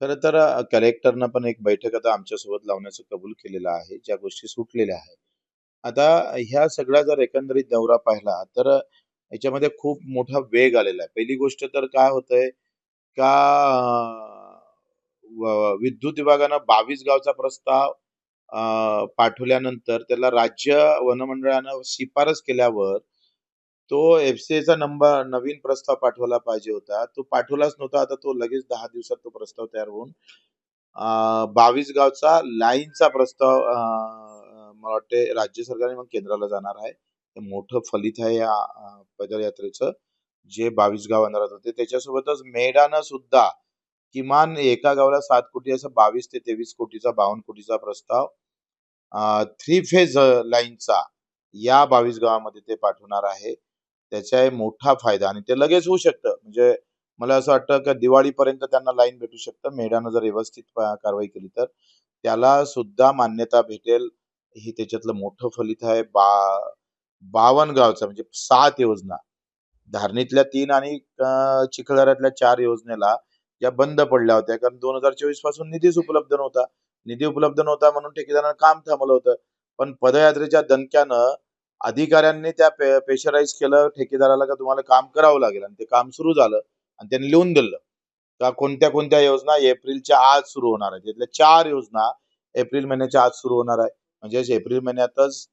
खरं तर कलेक्टरनं पण एक बैठक आता आमच्यासोबत लावण्याचं कबूल केलेलं आहे, ज्या गोष्टी सुटलेल्या आहेत. आता ह्या सगळा जर एकंदरीत दौरा पाहिला, तर याच्यामध्ये खूप मोठा वेग आलेला आहे. पहिली गोष्ट तर काय होतंय का विद्युत विभागानं 22 गावचा प्रस्ताव पाठवल्यानंतर त्याला राज्य वनमंडळानं शिफारस केल्यावर तो एफ-सी-आयचा नवीन प्रस्ताव पाठवला पाहिजे होता. तो पाठवलाच नव्हता. आता तो लगेच 10 दिवसात तो प्रस्ताव तयार होऊन 22 गावचा लाईनचा प्रस्ताव मला वाटते राज्य सरकार मग केंद्राला जाणार आहे. हे मोठं फलित आहे या पदयात्रेचं, जे 22 गाव अंधारात होते. त्याच्यासोबतच मेडानं सुद्धा किमान एका गावाला 7 कोटी असं 22 ते 23 कोटीचा 52 कोटीचा प्रस्ताव थ्री फेज लाईनचा या 22 गावामध्ये ते पाठवणार आहे. त्याचा एक मोठा फायदा आणि ते लगेच होऊ शकतं. म्हणजे मला असं वाटतं की दिवाळीपर्यंत त्यांना लाईन भेटू शकतं. मेडानं जर व्यवस्थित कारवाई केली तर. त्याला सुद्धा मान्यता भेटेल, ही त्याच्यातलं मोठं फलित आहे. 52 गावचं म्हणजे 7 योजना. धारणीतल्या 3 आणि चिखलदऱ्यातल्या 4 योजनेला ज्या बंद पडल्या होत्या. कारण 2024 पासून निधीच उपलब्ध नव्हता. निधी उपलब्ध नव्हता म्हणून ठेकेदारानं काम थांबवलं होतं. पण पदयात्रेच्या दणक्यानं अधिकाऱ्यांनी त्या प्रेशराईज केलं ठेकेदाराला का तुम्हाला काम करावं लागेल आणि ते काम सुरू झालं आणि त्यांनी लिहून दिलं का कोणत्या-कोणत्या योजना एप्रिलच्या आज सुरू होणार आहेत. त्यातल्या 4 योजना एप्रिल महिन्याच्या आज सुरू होणार आहे. म्हणजेच एप्रिल महिन्यातच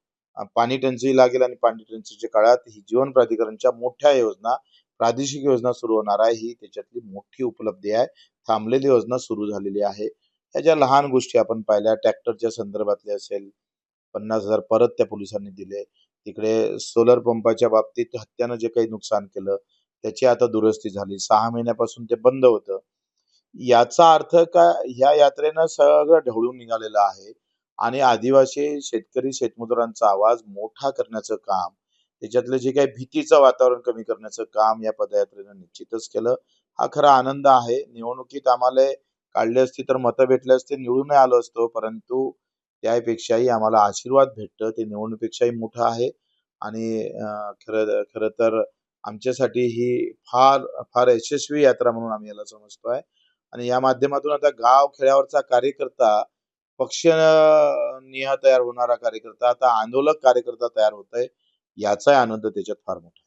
पाणी टंचाई लागेल आणि पाणी टंचाईच्या काळात ही जीवन प्राधिकरणच्या मोठ्या योजना, प्रादेशिक योजना सुरू होणार आहे. ही त्याच्यातली मोठी उपलब्धी आहे. थांबलेली योजना सुरू झालेली आहे. ह्या ज्या लहान गोष्टी आपण पाहिल्या ट्रॅक्टरच्या संदर्भातले असेल, 50,000 परत त्या पोलिसांनी दिले. तिकडे सोलर पंपाच्या बाबतीत हत्यानं जे काही नुकसान केलं, त्याची आता दुरुस्ती झाली. 6 महिन्यापासून ते बंद होतं. याचा अर्थ का ह्या यात्रेनं सगळं ढवळून निघालेलं आहे आणि आदिवासी शेतकरी शेतमजुरांचा आवाज मोठा करण्याचं काम, त्याच्यातलं जे काही भीतीचं वातावरण कमी करण्याचं काम या पदयात्रेनं निश्चितच केलं. हा खरा आनंद आहे. निवडणुकीत आम्हाला काढली असती तर मतं भेटली असते, निवडूनही आलो असतो. परंतु त्यापेक्षाही आम्हाला आशीर्वाद भेटतं, ते निवडणुकीपेक्षाही मोठं आहे आणि खरं खरं तर आमच्यासाठी ही फार फार यशस्वी यात्रा म्हणून आम्ही याला समजतोय. आणि या माध्यमातून आता गाव खेड्यावरचा कार्यकर्ता पक्ष तयार होणारा कार्यकर्ता आता आंदोलक कार्यकर्ता तयार होतोय. याचा आनंद त्याच्यात फार मोठा आहे.